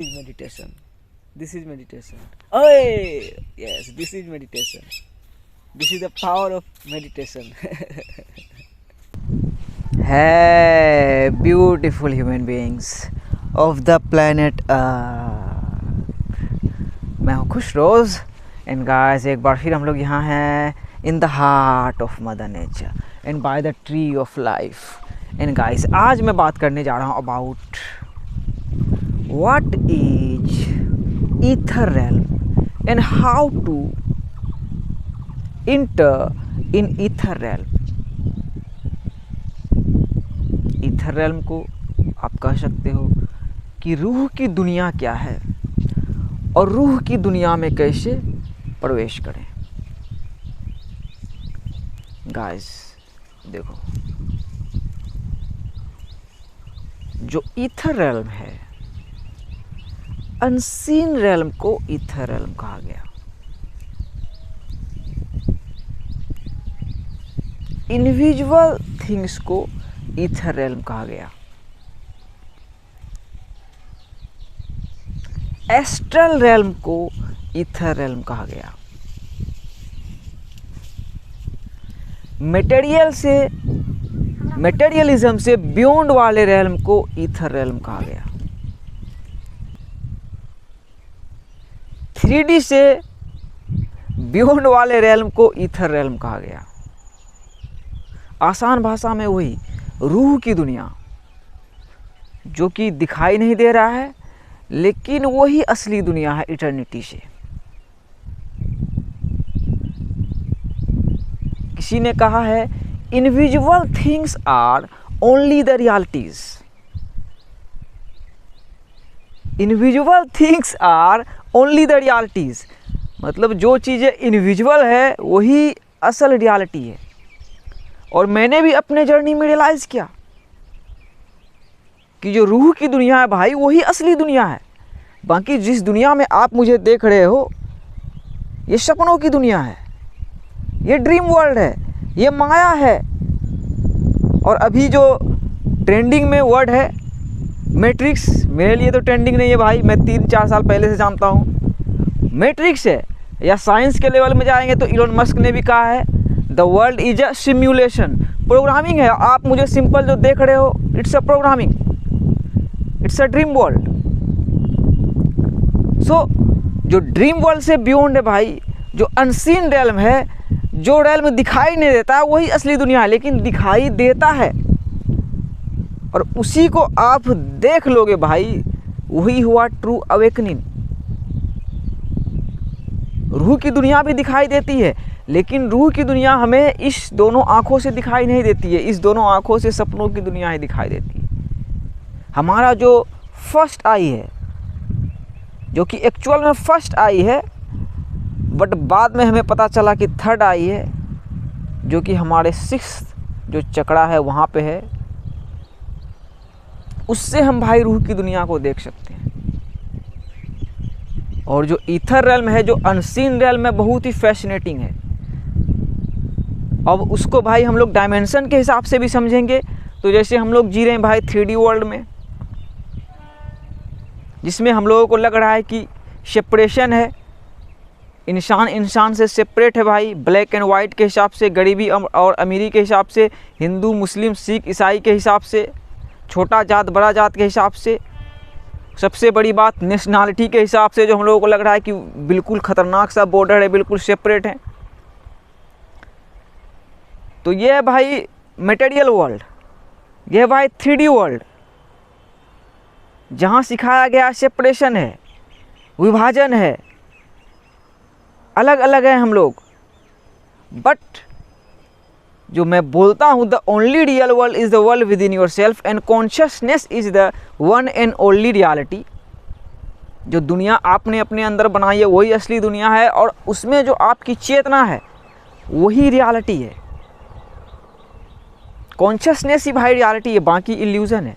is meditation. This is meditation. Oh, yes, this is meditation. This is the power of meditation. Hey, beautiful human beings of the planet मैं हूँ खुश रोज़ and guys एक बार फिर हम लोग यहाँ हैं in the heart of mother nature and by the tree of life. And guys आज मैं बात करने जा रहा हूँ about what is ether realm and how to enter in ether realm. Ether realm को आप कह सकते हो कि रूह की दुनिया क्या है और रूह की दुनिया में कैसे प्रवेश करें। गाइस देखो, जो ईथर रेल्म है, अनसीन रेल्म को ईथर रेल्म कहा गया। इनविजुअल थिंग्स को ईथर रेल्म कहा गया। एस्ट्रल रेल्म को ईथर रेल्म कहा गया। मटेरियलिज्म से बियॉन्ड वाले रेल्म को ईथर रेल्म कहा गया। 3D से बियॉन्ड वाले रेल्म को ईथर रेल्म कहा गया। आसान भाषा में वही रूह की दुनिया जो कि दिखाई नहीं दे रहा है, लेकिन वही असली दुनिया है इटर्निटी से। किसी ने कहा है invisible things are only the realities. Invisible things are only the realities मतलब जो चीज़ें इनविजिबल है वही असल रियलिटी है। और मैंने भी अपने जर्नी में रियलाइज़ किया कि जो रूह की दुनिया है भाई वही असली दुनिया है। बाकी जिस दुनिया में आप मुझे देख रहे हो ये सपनों की दुनिया है, ये ड्रीम वर्ल्ड है, ये माया है। और अभी जो ट्रेंडिंग में वर्ड है मैट्रिक्स, मेरे लिए तो ट्रेंडिंग नहीं है भाई, मैं 3-4 साल पहले से जानता हूँ मैट्रिक्स है। या साइंस के लेवल में जाएंगे तो इलोन मस्क ने भी कहा है the world is a simulation. Programming है, आप मुझे सिंपल जो देख रहे हो it's a programming, it's a dream world. So जो ड्रीम वर्ल्ड से बियॉन्ड है भाई, जो अनसीन रेल्म है, जो रेल्म दिखाई नहीं देता वही असली दुनिया है, लेकिन दिखाई देता है और उसी को आप देख लोगे भाई, वही हुआ ट्रू अवेकनिंग। रूह की दुनिया भी दिखाई देती है, लेकिन रूह की दुनिया हमें इस दोनों आँखों से दिखाई नहीं देती है। इस दोनों आँखों से सपनों की दुनिया ही दिखाई देती है। हमारा जो फर्स्ट आई है, जो कि एक्चुअल में फर्स्ट आई है, बट बाद में हमें पता चला कि थर्ड आई है, जो कि हमारे 6th जो चक्रा है वहाँ पे है। उससे हम भाई रूह की दुनिया को देख सकते हैं। और जो ईथर रेल्म है, जो अनसीन रेल्म है, बहुत ही फैसिनेटिंग है। अब उसको भाई हम लोग डायमेंशन के हिसाब से भी समझेंगे तो जैसे हम लोग जी रहे हैं भाई 3D वर्ल्ड में, जिसमें हम लोगों को लग रहा है कि सेपरेशन है, इंसान से सेपरेट है भाई, ब्लैक एंड वाइट के हिसाब से, गरीबी और अमीरी के हिसाब से, हिंदू मुस्लिम सिख ईसाई के हिसाब से, छोटा जात बड़ा जात के हिसाब से, सबसे बड़ी बात नेशनलिटी के हिसाब से, जो हम लोगों को लग रहा है कि बिल्कुल ख़तरनाक सा बॉर्डर है, बिल्कुल सेपरेट है। तो ये है भाई मटेरियल वर्ल्ड, ये है भाई 3D वर्ल्ड, जहाँ सिखाया गया सेपरेशन है, विभाजन है, अलग अलग है हम लोग। बट जो मैं बोलता हूँ the only real world is the world with in your self and consciousness is the one and only reality. जो दुनिया आपने अपने अंदर बनाई है वही असली दुनिया है, और उसमें जो आपकी चेतना है वही रियलिटी है। कॉन्शियसनेस ही भाई रियलिटी है, बाकी इल्यूजन है।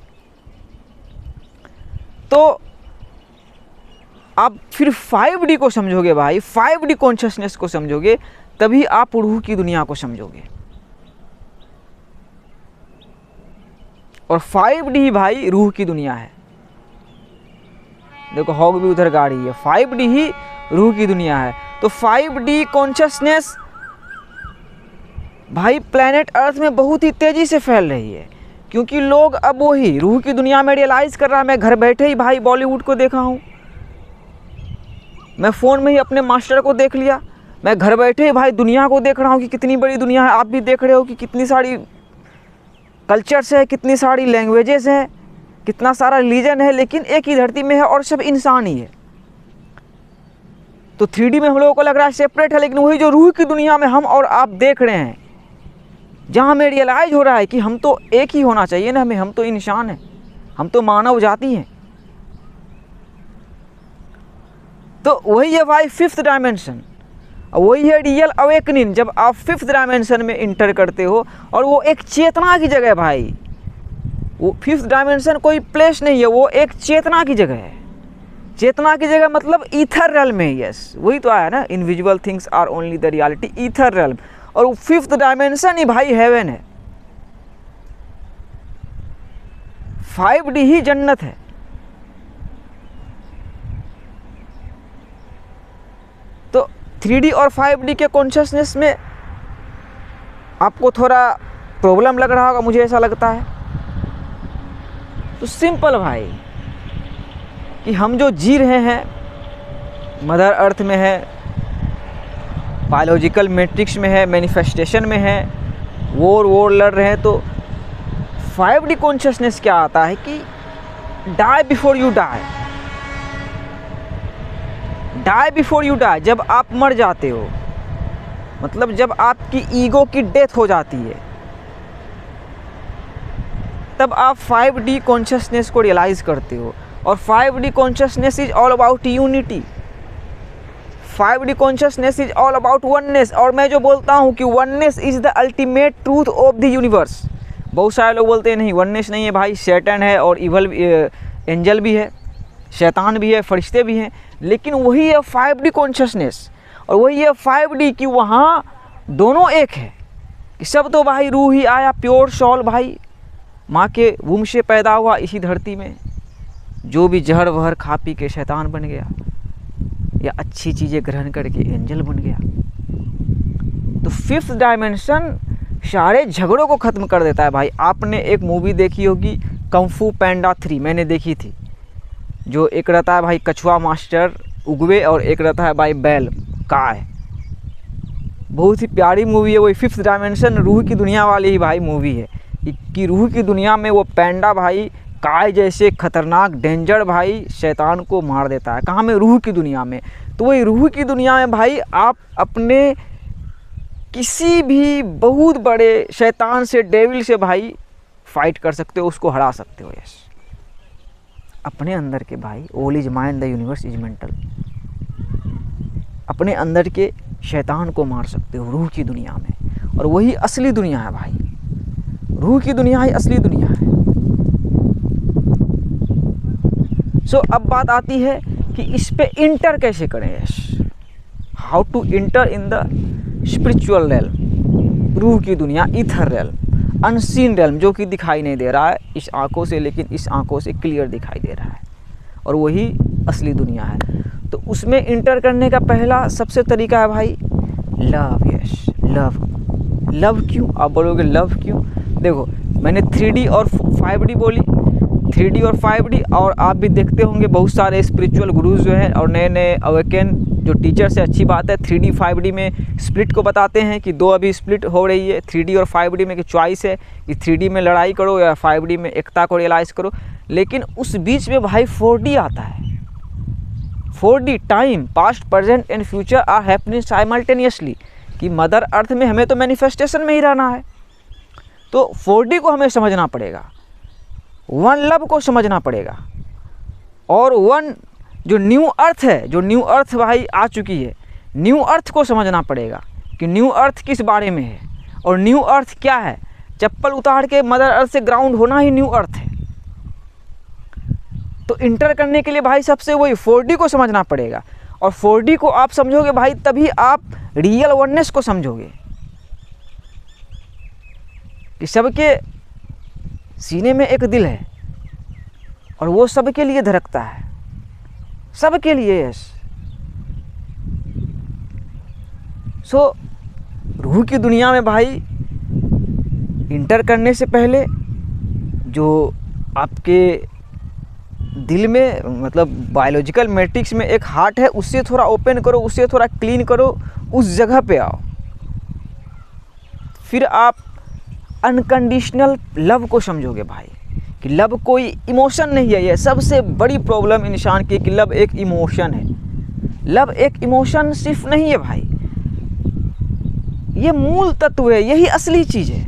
तो आप फिर 5D को समझोगे भाई, 5D कॉन्शियसनेस को समझोगे, तभी आप रूह की दुनिया को समझोगे। और 5D भाई रूह की दुनिया है। देखो हॉग भी उधर गाड़ी है। 5D ही रूह की दुनिया है। तो 5D कॉन्शियसनेस भाई प्लैनेट अर्थ में बहुत ही तेज़ी से फैल रही है, क्योंकि लोग अब वही रूह की दुनिया में रियलाइज़ कर रहा है। मैं घर बैठे ही भाई बॉलीवुड को देखा हूँ, मैं फ़ोन में ही अपने मास्टर को देख लिया, मैं घर बैठे ही भाई दुनिया को देख रहा हूँ कि कितनी बड़ी दुनिया है। आप भी देख रहे हो कि कितनी सारी कल्चर्स है, कितनी सारी लैंग्वेजेस हैं, कितना सारा रिलीजन है, लेकिन एक ही धरती में है और सब इंसान ही है। तो 3D में हम लोगों को लग रहा है सेपरेट है, लेकिन वही जो रूह की दुनिया में हम और आप देख रहे हैं, जहाँ हमें रियलाइज़ हो रहा है कि हम तो एक ही होना चाहिए ना, हम तो इंसान हैं, हम तो मानव जाति हैं। तो वही है भाई 5th डायमेंशन, वही है रियल अवेकनिंग। जब आप 5th डायमेंशन में इंटर करते हो, और वो एक चेतना की जगह है भाई। वो 5th डायमेंशन कोई प्लेस नहीं है, वो एक चेतना की जगह है। चेतना की जगह मतलब ईथर रेल्म में। यस, वही तो आया ना, invisible things are only the reality, ether realm. और वो 5th डायमेंशन ही भाई हेवन है। 5D ही जन्नत है। तो 3D और 5D के कॉन्शियसनेस में आपको थोड़ा प्रॉब्लम लग रहा होगा, मुझे ऐसा लगता है। तो सिंपल भाई कि हम जो जी रहे हैं मदर अर्थ में है, बायोलॉजिकल मैट्रिक्स में है, मैनिफेस्टेशन में है, वॉर लड़ रहे हैं। तो 5D कॉन्शियसनेस क्या आता है कि die before you die, die before you die. जब आप मर जाते हो, मतलब जब आपकी ईगो की डेथ हो जाती है, तब आप 5D कॉन्शियसनेस को रियलाइज़ करते हो। और 5D consciousness is all about unity, 5D consciousness is all about oneness. और मैं जो बोलता हूँ कि oneness is the ultimate truth of the universe. बहुत सारे लोग बोलते हैं नहीं वननेस नहीं है भाई, शैतान है और इवल एंजल भी है, शैतान भी है, फरिश्ते भी हैं। लेकिन वही है 5D कॉन्शियसनेस, और वही है 5D कि वहाँ दोनों एक है, कि सब तो भाई रूह ही आया, प्योर सॉल भाई माँ के वूम से पैदा हुआ इसी धरती में। जो भी जहर वहर खा पी के शैतान बन गया, या अच्छी चीज़ें ग्रहण करके एंजल बन गया। तो 5th डायमेंशन सारे झगड़ों को ख़त्म कर देता है भाई। आपने एक मूवी देखी होगी कung fu panda 3, मैंने देखी थी। जो एक रहता है भाई कछुआ मास्टर उगवे, और एक रहता है भाई बैल काय। बहुत ही प्यारी मूवी है। वही 5th डायमेंशन रूह की दुनिया वाली ही भाई मूवी है, कि रूह की दुनिया में वो पैंडा भाई काय जैसे खतरनाक डेंजर भाई शैतान को मार देता है। कहाँ में? रूह की दुनिया में। तो वही रूह की दुनिया में भाई आप अपने किसी भी बहुत बड़े शैतान से, डेविल से भाई फाइट कर सकते हो, उसको हरा सकते हो। यस, अपने अंदर के भाई all is mind the universe is mental, अपने अंदर के शैतान को मार सकते हो रूह की दुनिया में। और वही असली दुनिया है भाई, रूह की दुनिया ही असली दुनिया है। सो अब बात आती है कि इस पे इंटर कैसे करें। Yes, how to enter in the spiritual realm, रूह की दुनिया, ईथर रेल्म, अनसीन रेल्म, जो कि दिखाई नहीं दे रहा है इस आंखों से, लेकिन इस आंखों से क्लियर दिखाई दे रहा है, और वही असली दुनिया है। तो उसमें इंटर करने का पहला सबसे तरीका है भाई लव। Yes, love. लव क्यों? आप बोलोगे लव क्यों? देखो, मैंने 3D और 5D बोली, 3D और 5D। और आप भी देखते होंगे बहुत सारे स्पिरिचुअल गुरुज जो हैं और नए नए अवेकन जो टीचर्स है, अच्छी बात है। 3D 5D में स्प्लिट को बताते हैं कि 2 अभी स्प्लिट हो रही है 3D और 5D में, कि चॉइस है कि 3D में लड़ाई करो या 5D में एकता को रियलाइज़ करो। लेकिन उस बीच में भाई 4D आता है। 4D time, past, present and future are happening simultaneously, कि मदर अर्थ में हमें तो मैनिफेस्टेशन में ही रहना है। तो 4D को हमें समझना पड़ेगा, वन लव को समझना पड़ेगा, और वन जो न्यू अर्थ है, जो न्यू अर्थ भाई आ चुकी है, न्यू अर्थ को समझना पड़ेगा कि न्यू अर्थ किस बारे में है और न्यू अर्थ क्या है। चप्पल उतार के मदर अर्थ से ग्राउंड होना ही न्यू अर्थ है। तो इंटर करने के लिए भाई सबसे वही 4D को समझना पड़ेगा, और 4D को आप समझोगे भाई तभी आप रियल वननेस को समझोगे, कि सबके सीने में एक दिल है और वो सबके लिए धड़कता है, सबके लिए यस। सो रूह की दुनिया में भाई इंटर करने से पहले जो आपके दिल में मतलब बायोलॉजिकल मैट्रिक्स में एक हार्ट है, उससे थोड़ा ओपन करो, उससे थोड़ा क्लीन करो, उस जगह पे आओ। फिर आप अनकंडीशनल लव को समझोगे भाई, कि लव कोई इमोशन नहीं है। ये सबसे बड़ी प्रॉब्लम इंसान की कि लव एक इमोशन है। लव एक इमोशन सिर्फ नहीं है भाई, ये मूल तत्व है, यही असली चीज़ है,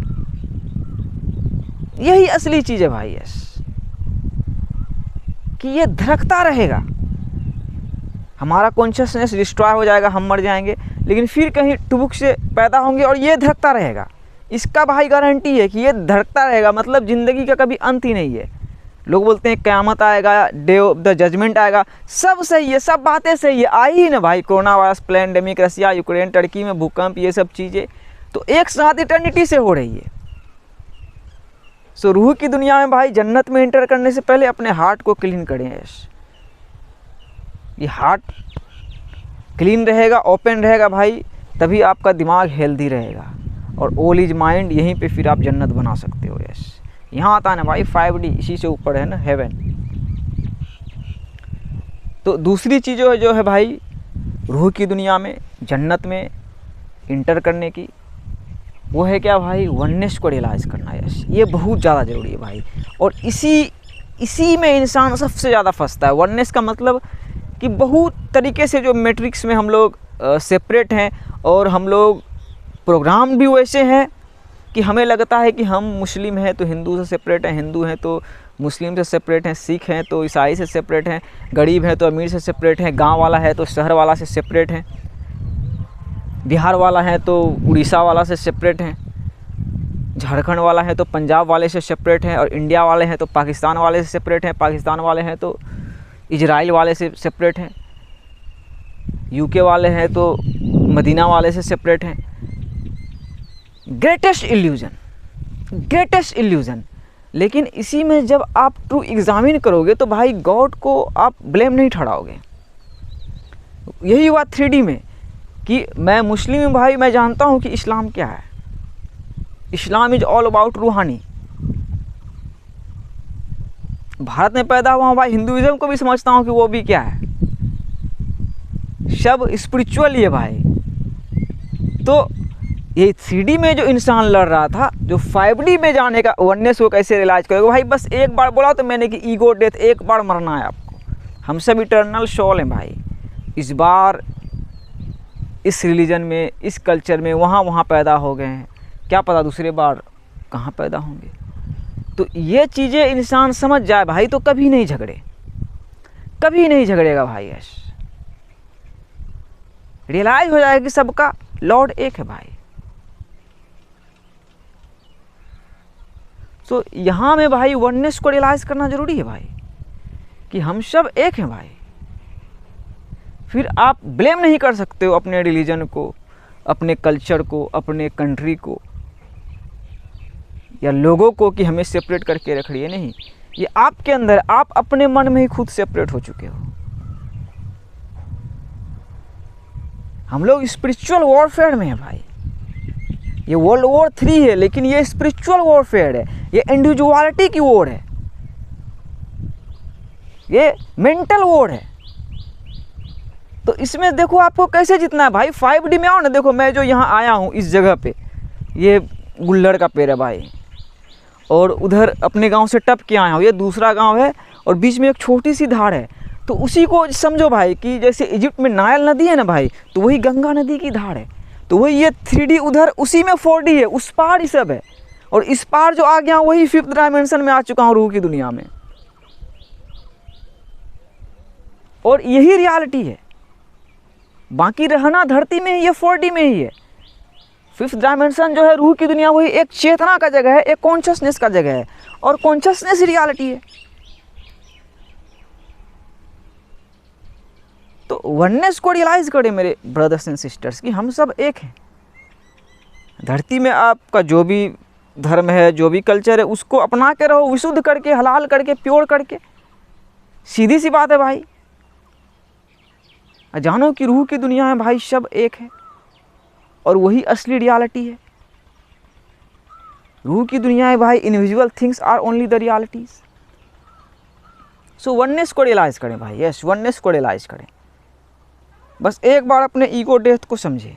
यही असली चीज़ है भाई। यस, कि ये धड़कता रहेगा, हमारा कॉन्शियसनेस डिस्ट्रॉय हो जाएगा, हम मर जाएंगे, लेकिन फिर कहीं टुबुक से पैदा होंगे और ये धड़कता रहेगा। इसका भाई गारंटी है कि ये धड़कता रहेगा, मतलब ज़िंदगी का कभी अंत ही नहीं है। लोग बोलते हैं क़यामत आएगा, डे ऑफ द जजमेंट आएगा, सब सही है, सब बातें सही है, आई ही ना भाई। Corona virus, pandemic, Russia Ukraine, Turkey में भूकंप, ये सब चीज़ें तो एक साथ इटर्निटी से हो रही है। सो रूह की दुनिया में भाई जन्नत में एंटर करने से पहले अपने हार्ट को क्लीन करें। ये हार्ट क्लीन रहेगा, ओपन रहेगा भाई, तभी आपका दिमाग हेल्दी रहेगा, और ऑल इज माइंड, यहीं पे फिर आप जन्नत बना सकते हो। यस, यहाँ आता है ना भाई 5D, इसी से ऊपर है ना हेवन। तो दूसरी चीज़ जो है भाई रूह की दुनिया में, जन्नत में इंटर करने की, वो है क्या भाई, वननेस को रियलाइज़ करना। यस, ये बहुत ज़्यादा ज़रूरी है भाई, और इसी में इंसान सबसे ज़्यादा फंसता है। वननेस का मतलब कि बहुत तरीके से जो मैट्रिक्स में हम लोग सेपरेट हैं, और हम लोग प्रोग्राम भी वैसे हैं कि हमें लगता है कि हम मुस्लिम हैं तो हिंदू से सेपरेट हैं, हिंदू हैं तो मुस्लिम से सेपरेट हैं, सिख हैं तो ईसाई से सेपरेट हैं, गरीब हैं तो अमीर से सेपरेट हैं, गांव वाला है तो शहर वाला से सेपरेट हैं, बिहार वाला है तो उड़ीसा वाला से सेपरेट हैं, झारखंड वाला है तो पंजाब वाले से सेपरेट हैं, और इंडिया वाले हैं तो पाकिस्तान वाले से सेपरेट हैं, पाकिस्तान वाले हैं तो इजराइल वाले से सेपरेट हैं, यूके वाले हैं तो मदीना वाले से सेपरेट हैं। Greatest illusion. लेकिन इसी में जब आप ट्रू एग्जामिन करोगे तो भाई गॉड को आप ब्लेम नहीं ठहराओगे। यही हुआ 3D में कि मैं मुस्लिम हूँ भाई, मैं जानता हूँ कि इस्लाम क्या है। इस्लाम इज़ ऑल अबाउट रूहानी। भारत में पैदा हुआ हूँ भाई, हिंदुइज्म को भी समझता हूँ कि वो भी क्या है, सब स्पिरिचुअल ही है भाई। तो ये 3D में जो इंसान लड़ रहा था, जो 5D में जाने का वननेस को कैसे रियलाइज करेगा भाई। बस एक बार बोला तो मैंने कि ईगो डेथ, एक बार मरना है आपको। हम सब इटर्नल सोल हैं भाई। इस बार इस रिलीजन में, इस कल्चर में वहाँ पैदा हो गए हैं, क्या पता दूसरे बार कहाँ पैदा होंगे। तो ये चीज़ें इंसान समझ जाए भाई तो कभी नहीं झगड़ेगा भाई। यस, रियलाइज हो जाएगा कि सबका लॉर्ड एक है भाई। तो यहाँ में भाई वननेस को रियलाइज़ करना ज़रूरी है भाई, कि हम सब एक हैं भाई। फिर आप ब्लेम नहीं कर सकते हो अपने रिलीजन को, अपने कल्चर को, अपने कंट्री को या लोगों को कि हमें सेपरेट करके रख रही है। नहीं, ये आपके अंदर, आप अपने मन में ही खुद सेपरेट हो चुके हो। हम लोग स्पिरिचुअल वॉरफेयर में है भाई। ये वर्ल्ड वॉर 3 है, लेकिन ये स्पिरिचुअल वॉरफेयर है, ये इंडिविजुअलिटी की वॉर है, ये मेंटल वॉर है। तो इसमें देखो आपको कैसे जीतना है भाई। 5D में आओ ना, देखो मैं जो यहाँ आया हूँ इस जगह पे, ये गुल्लड़ का पेड़ है भाई, और उधर अपने गांव से टप के आया हूँ, ये दूसरा गांव है, और बीच में एक छोटी सी धार है। तो उसी को समझो भाई कि जैसे इजिप्ट में नायल नदी है ना भाई, तो वही गंगा नदी की धार है। तो वही ये 3D उधर, उसी में 4D है, उस पार ही सब है, और इस पार जो आ गया वही 5th डायमेंशन में आ चुका हूँ रूह की दुनिया में। और यही रियलिटी है, बाकी रहना धरती में ही, ये 4D में ही है। 5th डायमेंशन जो है रूह की दुनिया, वही एक चेतना का जगह है, एक कॉन्शियसनेस का जगह है, और कॉन्शियसनेस रियलिटी है। तो वननेस को रियलाइज करें मेरे ब्रदर्स एंड सिस्टर्स कि हम सब एक हैं। धरती में आपका जो भी धर्म है, जो भी कल्चर है, उसको अपना के रहो, विशुद्ध करके, हलाल करके, प्योर करके। सीधी सी बात है भाई। जानो कि रूह की दुनिया में भाई सब एक है और वही असली रियलिटी है। रूह की दुनिया में भाई invisible things are only the realities. So oneness को रियलाइज करें भाई, यस वननेस को रियलाइज करें। बस एक बार अपने ईगो डेथ को समझें।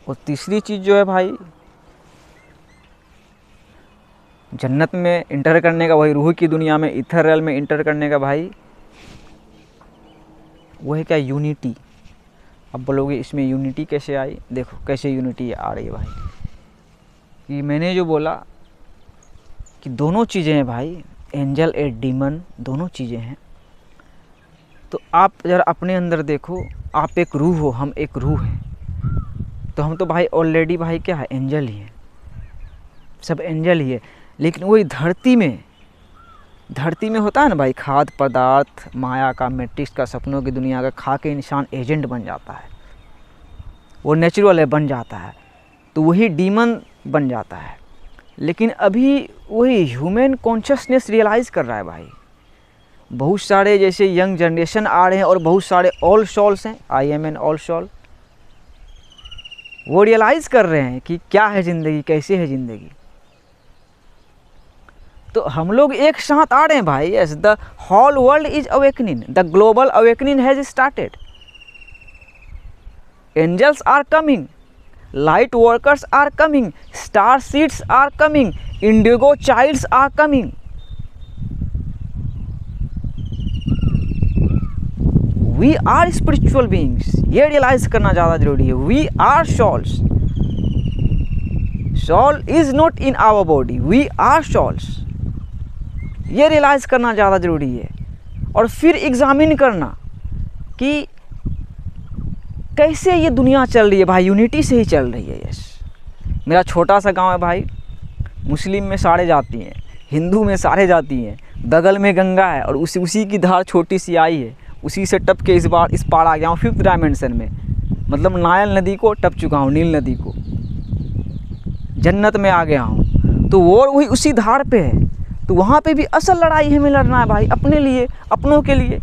और तीसरी चीज़ जो है भाई, जन्नत में इंटर करने का, वही रूह की दुनिया में इथर रियल में इंटर करने का भाई, वो है क्या, यूनिटी। अब बोलोगे इसमें यूनिटी कैसे आई? देखो कैसे यूनिटी आ रही है भाई, कि मैंने जो बोला कि दोनों चीज़ें हैं भाई, एंजल एंड डीमन दोनों चीज़ें हैं। तो आप ज़रा अपने अंदर देखो, आप एक रूह हो, हम एक रूह हैं। तो हम तो भाई ऑलरेडी भाई क्या है, एंजल ही हैं, सब एंजल ही है। लेकिन वही धरती में होता है ना भाई, खाद्य पदार्थ माया का, मैट्रिक्स का, सपनों की दुनिया का खा के इंसान एजेंट बन जाता है, वो नेचुरल है बन जाता है, तो वही डीमन बन जाता है। लेकिन अभी वही ह्यूमन कॉन्शियसनेस रियलाइज़ कर रहा है भाई। बहुत सारे जैसे यंग जनरेशन आ रहे हैं और बहुत सारे ऑल सोल्स हैं, I am an all soul, वो रियलाइज़ कर रहे हैं कि क्या है ज़िंदगी, कैसे है ज़िंदगी। तो हम लोग एक साथ आ रहे हैं भाई। Yes, the whole world is awakening, the global awakening has started. Angels are coming, light workers are coming, star seeds are coming, indigo childs are coming. We are spiritual beings, ये रियलाइज करना ज़्यादा जरूरी है। We are souls, soul is not in our body, we are souls, ये realise करना ज़्यादा ज़रूरी है। और फिर एग्जामिन करना कि कैसे ये दुनिया चल रही है भाई, यूनिटी से ही चल रही है। यस, मेरा छोटा सा गांव है भाई, मुस्लिम में सारे जाती हैं, हिंदू में सारे जाती हैं, बगल में गंगा है और उसी की धार छोटी सी आई है, उसी से टप के इस पार आ गया हूँ 5th डायमेंशन में। मतलब नायल नदी को टप चुका हूँ, नील नदी को, जन्नत में आ गया हूँ। तो वो वही उसी धार पे है। तो वहाँ पे भी असल लड़ाई हमें लड़ना है भाई, अपने लिए, अपनों के लिए,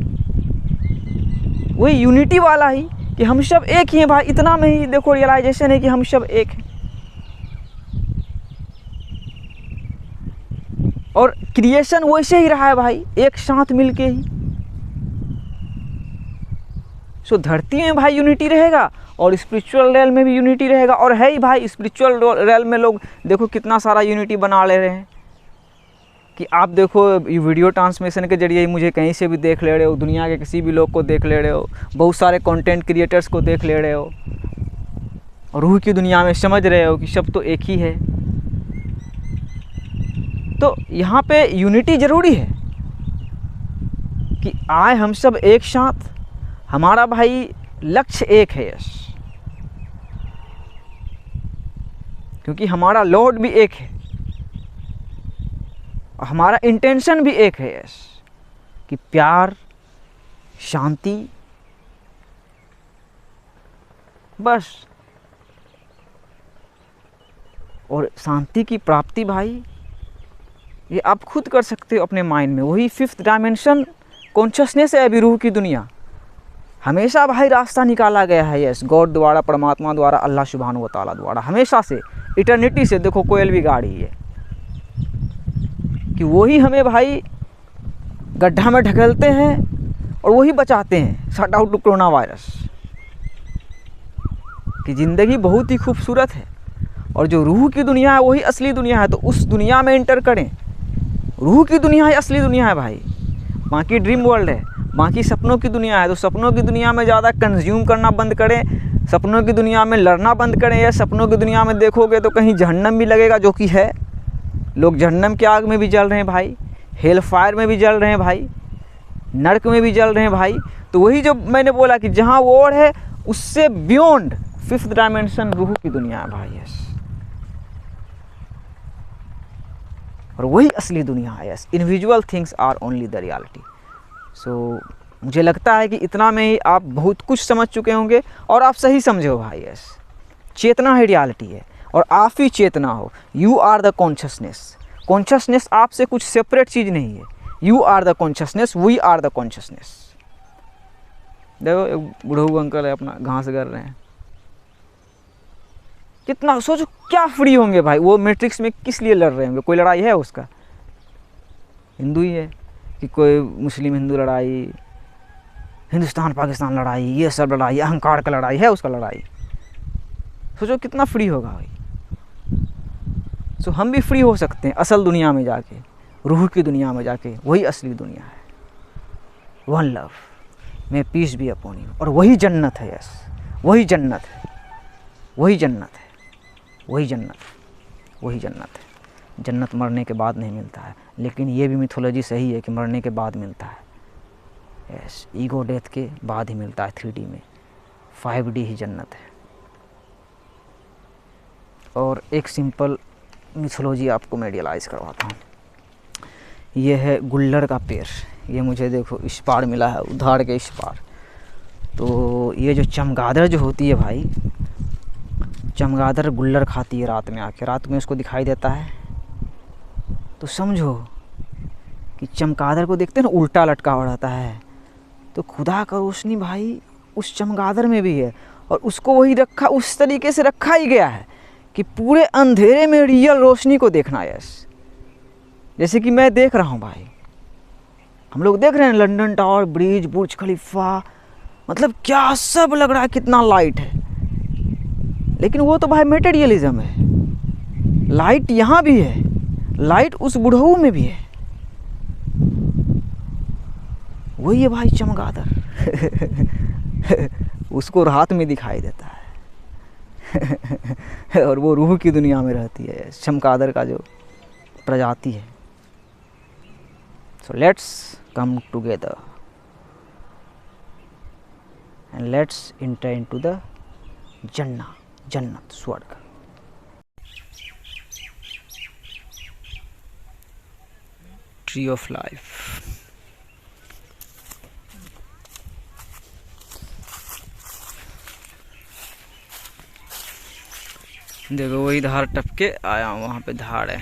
वही यूनिटी वाला ही, कि हम सब एक ही हैं भाई। इतना में ही देखो रियलाइजेशन है कि हम सब एक हैं। और क्रिएशन वैसे ही रहा है भाई, एक साथ मिलके ही। सो धरती में भाई यूनिटी रहेगा और स्पिरिचुअल रेल में भी यूनिटी रहेगा। और है ही भाई, स्पिरिचुअल रेल में लोग देखो कितना सारा यूनिटी बना ले रहे हैं। कि आप देखो वीडियो ट्रांसमिशन के जरिए मुझे कहीं से भी देख ले रहे हो, दुनिया के किसी भी लोग को देख ले रहे हो, बहुत सारे कंटेंट क्रिएटर्स को देख ले रहे हो, और रूह की दुनिया में समझ रहे हो कि सब तो एक ही है। तो यहाँ पे यूनिटी ज़रूरी है कि आए हम सब एक साथ, हमारा भाई लक्ष्य एक है। यस, क्योंकि हमारा लॉर्ड भी एक है, हमारा इंटेंशन भी एक है। यस, कि प्यार, शांति, बस। और शांति की प्राप्ति भाई ये आप खुद कर सकते हो अपने माइंड में। वही 5th डायमेंशन कॉन्शियसनेस है अभी रूह की दुनिया। हमेशा भाई रास्ता निकाला गया है। यस, गॉड द्वारा, परमात्मा द्वारा, अल्लाह सुब्हानहू व तआला द्वारा, हमेशा से, इटर्निटी से। देखो कोयल भी गाड़ी है कि वही हमें भाई गड्ढा में ढकेलते हैं और वही बचाते हैं, shut out to corona virus. कि ज़िंदगी बहुत ही खूबसूरत है और जो रूह की दुनिया है वही असली दुनिया है। तो उस दुनिया में एंटर करें। रूह की दुनिया है, असली दुनिया है भाई। बाकी ड्रीम वर्ल्ड है, बाकी सपनों की दुनिया है। तो सपनों की दुनिया में ज़्यादा कंज्यूम करना बंद करें, सपनों की दुनिया में लड़ना बंद करें। या सपनों की दुनिया में देखोगे तो कहीं जहन्नम भी लगेगा, जो कि है। लोग जहन्नम की आग में भी जल रहे हैं भाई, हेल फायर में भी जल रहे हैं भाई, नर्क में भी जल रहे हैं भाई। तो वही जो मैंने बोला कि जहाँ वॉर है उससे बियॉन्ड 5th डायमेंशन रूह की दुनिया है भाई। यस, और वही असली दुनिया है। Yes, invisible things are only the reality. So मुझे लगता है कि इतना में ही आप बहुत कुछ समझ चुके होंगे और आप सही समझे हो भाई। यस, चेतना ही रियलिटी है और आप ही चेतना हो। You are the consciousness. Consciousness आपसे कुछ सेपरेट चीज़ नहीं है। You are the consciousness, we are the consciousness. देखो एक बुढ़ऊ अंकल है, अपना घास कर रहे हैं, कितना सोचो क्या फ्री होंगे भाई। वो मैट्रिक्स में किस लिए लड़ रहे होंगे? कोई लड़ाई है उसका? हिंदू ही है कि कोई मुस्लिम हिंदू लड़ाई, हिंदुस्तान पाकिस्तान लड़ाई, ये सब लड़ाई, अहंकार का लड़ाई है उसका लड़ाई। सोचो कितना फ्री होगा भाई। सो हम भी फ्री हो सकते हैं असल दुनिया में जाके, रूह की दुनिया में जाके। वही असली दुनिया है। वन लव में पीस भी अपॉन यू। और वही जन्नत है। यस, वही जन्नत है, वही जन्नत है, वही जन्नत है, वही जन्नत है। जन्नत मरने के बाद नहीं मिलता है, लेकिन ये भी मिथोलॉजी सही है कि मरने के बाद मिलता है। यस, ईगो डेथ के बाद ही मिलता है 3D में। 5D ही जन्नत है। और एक सिंपल मिथोलॉजी आपको मैं रियलाइज़ करवाता हूँ। ये है गुल्लर का पेड़। ये मुझे देखो इस पार मिला है, उधार के इस पार। तो ये जो चमगादड़ जो होती है भाई, चमगादड़ गुल्लर खाती है रात में आके। रात में उसको दिखाई देता है तो समझो कि चमगादड़ को देखते हैं ना उल्टा लटका हुआ रहता है, तो खुदा का रोशनी भाई उस चमगादड़ में भी है। और उसको वही रखा, उस तरीके से रखा ही गया है कि पूरे अंधेरे में रियल रोशनी को देखना। यस, जैसे कि मैं देख रहा हूँ भाई, हम लोग देख रहे हैं लंदन टावर, ब्रिज, बुर्ज खलीफा, मतलब क्या सब लग रहा है, कितना लाइट है। लेकिन वो तो भाई मटेरियलिज्म है। लाइट यहाँ भी है, लाइट उस बुढ़ऊ में भी है। वही है भाई चमगादड़। उसको रात में दिखाई देता है। और वो रूह की दुनिया में रहती है चमगादड़ का जो प्रजाति है। So let's come together and let's enter into the जन्नत, स्वर्ग। Tree of life. देखो वही धार टपके आया हूँ, वहाँ पे धार है,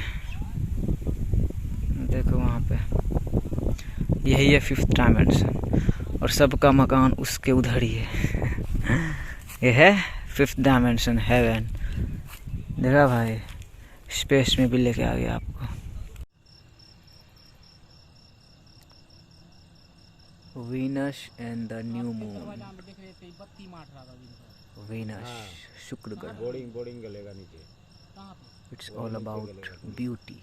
देखो वहाँ पे। यही है 5th डायमेंशन। और सबका मकान उसके उधर ही है। ये है 5th डायमेंशन, हेवन। देखा भाई, स्पेस में भी लेके आ गया आपको। Venus and the new moon. Venus, शुक्र ग्रह। बोर्डिंग गलेगा नीचे। It's all about beauty.